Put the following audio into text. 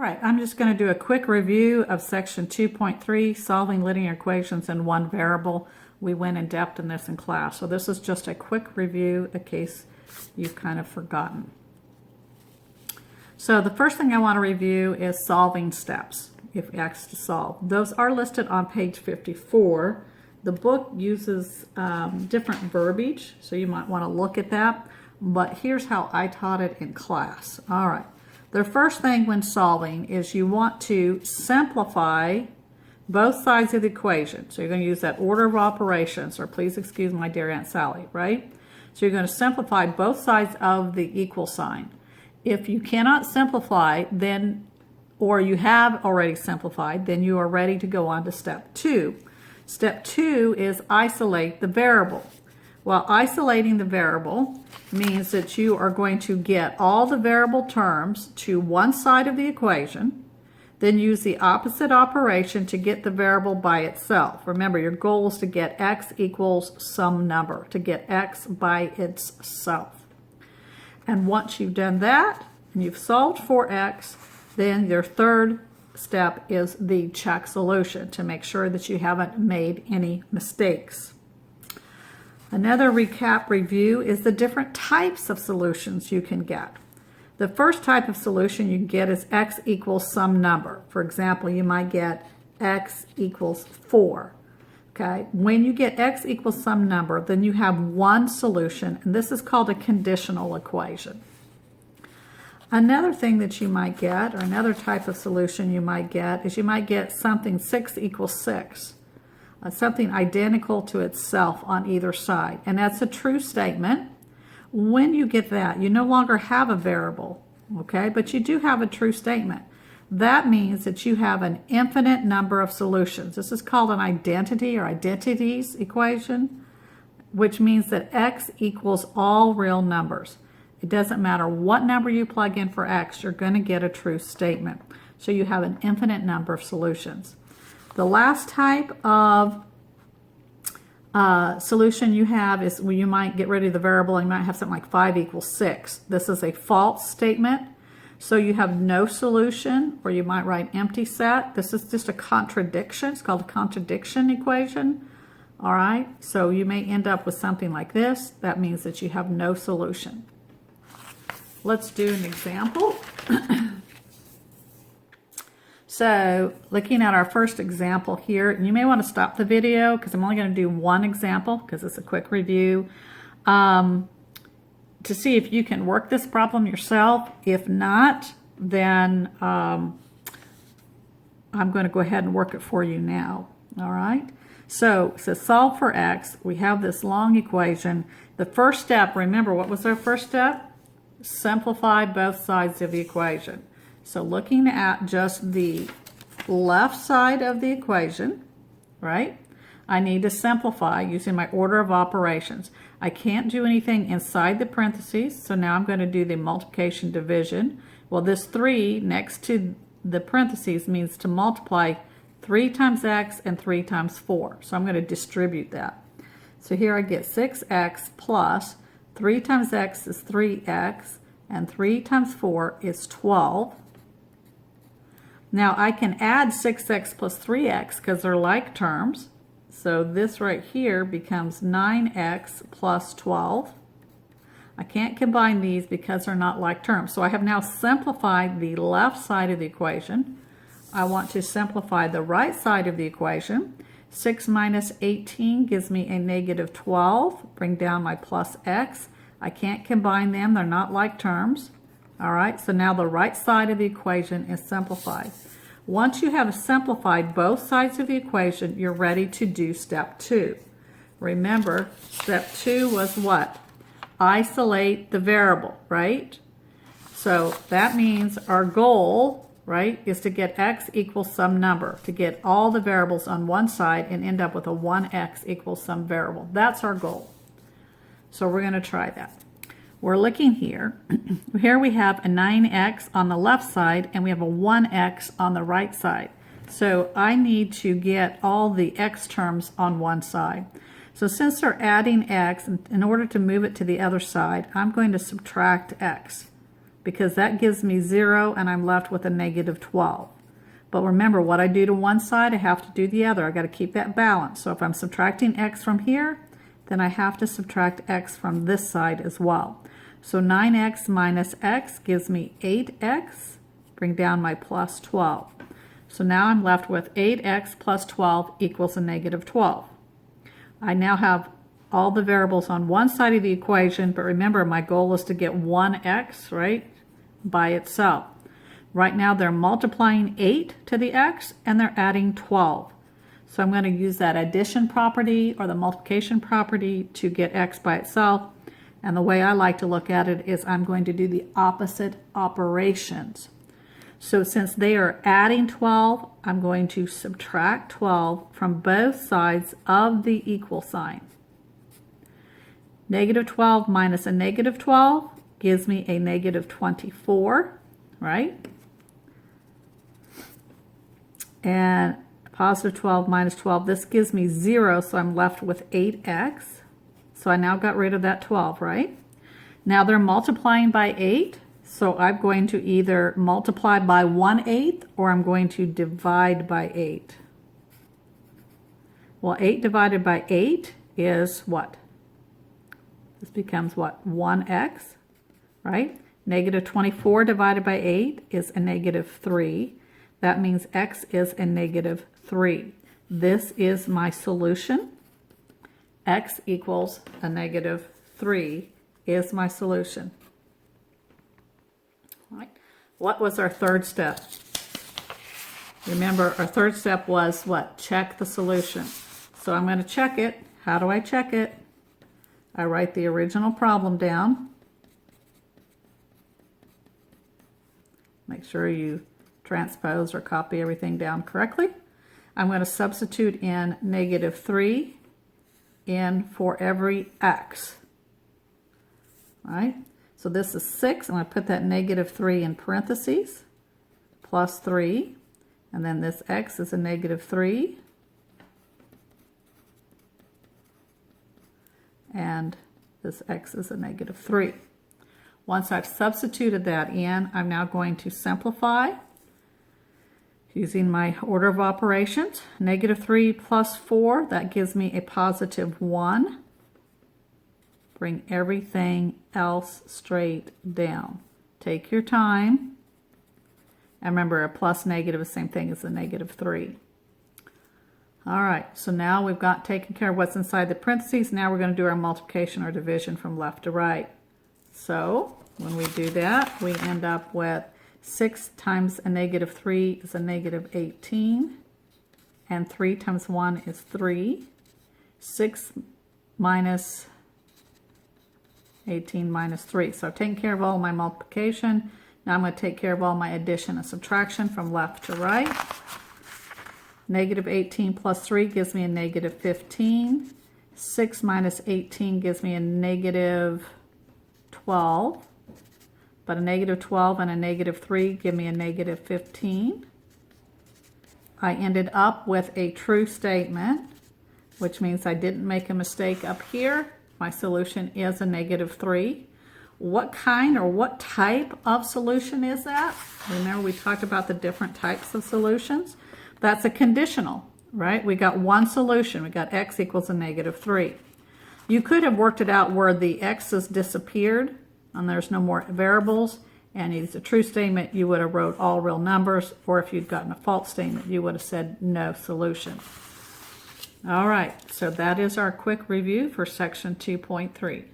right, I'm just going to do a quick review of section 2.3, solving linear equations in one variable. We went in depth in this in class, so this is just a quick review in case you've kind of forgotten. So the first thing I want to review is solving steps, if asked to solve. Those are listed on page 54. The book uses different verbiage, so you might want to look at that, but here's how I taught it in class. All right. The first thing when solving is you want to simplify both sides of the equation. So you're going to use that order of operations, or please excuse my dear Aunt Sally, right? So you're going to simplify both sides of the equal sign. If you cannot simplify, then, or you have already simplified, then you are ready to go on to step 2. Step 2 is isolate the variable. Well, isolating the variable means that you are going to get all the variable terms to one side of the equation, then use the opposite operation to get the variable by itself. Remember, your goal is to get x equals some number, to get x by itself. And once you've done that, and you've solved for x, then your third step is the check solution to make sure that you haven't made any mistakes. Another recap review is the different types of solutions you can get. The first type of solution you can get is x equals some number. For example, you might get x equals 4. Okay? When you get x equals some number, then you have one solution, and this is called a conditional equation. Another thing that you might get, or another type of solution you might get, is you might get something 6 equals 6. Something identical to itself on either side. And that's a true statement. When you get that, you no longer have a variable, okay? But you do have a true statement. That means that you have an infinite number of solutions. This is called an identity or identities equation, which means that x equals all real numbers. It doesn't matter what number you plug in for x, you're going to get a true statement. So you have an infinite number of solutions. The last type of solution you have is where you might get rid of the variable and you might have something like 5 equals 6. This is a false statement. So you have no solution, or you might write empty set. This is just a contradiction. It's called a contradiction equation. All right. So you may end up with something like this. That means that you have no solution. Let's do an example. So looking at our first example here, and you may want to stop the video because I'm only going to do one example because it's a quick review to see if you can work this problem yourself. If not, then I'm going to go ahead and work it for you now. All right. So it says solve for x. We have this long equation. The first step, remember, what was our first step? Simplify both sides of the equation. So looking at just the left side of the equation, right, I need to simplify using my order of operations. I can't do anything inside the parentheses, so now I'm going to do the multiplication division. Well, this 3 next to the parentheses means to multiply 3 times x and 3 times 4. So I'm going to distribute that. So here I get 6x plus 3 times x is 3x, and 3 times 4 is 12. Now I can add 6x plus 3x because they're like terms. So this right here becomes 9x plus 12. I can't combine these because they're not like terms. So I have now simplified the left side of the equation. I want to simplify the right side of the equation. 6 minus 18 gives me a negative 12. Bring down my plus x. I can't combine them. They're not like terms. All right, so now the right side of the equation is simplified. Once you have simplified both sides of the equation, you're ready to do step 2. Remember, step 2 was what? Isolate the variable, right? So that means our goal, right, is to get x equals some number, to get all the variables on one side and end up with a 1x equals some variable. That's our goal. So we're going to try that. We're looking here. Here we have a 9x on the left side and we have a 1x on the right side. So I need to get all the x terms on one side. So since they're adding x, in order to move it to the other side, I'm going to subtract x. because that gives me 0 and I'm left with a negative 12. But remember, what I do to one side, I have to do the other. I got to keep that balance. So if I'm subtracting x from here, then I have to subtract x from this side as well. So 9x minus x gives me 8x. Bring down my plus 12. So now I'm left with 8x plus 12 equals a negative 12. I now have all the variables on one side of the equation, but remember, my goal is to get one x, right, by itself. Right now they're multiplying 8 to the x and they're adding 12. So I'm going to use that addition property or the multiplication property to get x by itself. And the way I like to look at it is I'm going to do the opposite operations. So since they are adding 12, I'm going to subtract 12 from both sides of the equal sign. Negative 12 minus a negative 12 gives me a negative 24, right? And positive 12 minus 12, this gives me 0, so I'm left with 8x. So I now got rid of that 12, right? Now they're multiplying by 8, so I'm going to either multiply by 1/8 or I'm going to divide by 8. Well, 8 divided by 8 is what? This becomes what? 1x, right? Negative 24 divided by 8 is a negative 3. That means x is a negative 3. This is my solution. X equals a negative 3 is my solution. All right. What was our third step? Remember, our third step was what? Check the solution. So I'm going to check it. How do I check it? I write the original problem down. Make sure you transpose or copy everything down correctly. I'm going to substitute in negative 3 in for every x. All right, so this is 6. I'm going to put that negative 3 in parentheses, plus 3, and then this x is a negative 3, and this x is a negative 3. Once I've substituted that in, I'm now going to simplify using my order of operations. Negative 3 plus 4, that gives me a positive 1. Bring everything else straight down. Take your time. And remember, a plus negative is the same thing as a negative 3. All right, so now we've got taken care of what's inside the parentheses. Now we're going to do our multiplication or division from left to right. So when we do that, we end up with 6 times a negative 3 is a negative 18. And 3 times 1 is 3. 6 minus 18 minus 3. So I've taken care of all my multiplication. Now I'm going to take care of all my addition and subtraction from left to right. Negative 18 plus 3 gives me a negative 15. 6 minus 18 gives me a negative 12. But a negative 12 and a negative 3 give me a negative 15. I ended up with a true statement, which means I didn't make a mistake up here. My solution is a negative 3. What kind or what type of solution is that? Remember, we talked about the different types of solutions. That's a conditional, right? We got one solution. We got x equals a negative 3. You could have worked it out where the x's disappeared and there's no more variables, and it's a true statement, you would have wrote all real numbers, or if you'd gotten a false statement, you would have said no solution. All right, so that is our quick review for section 2.3.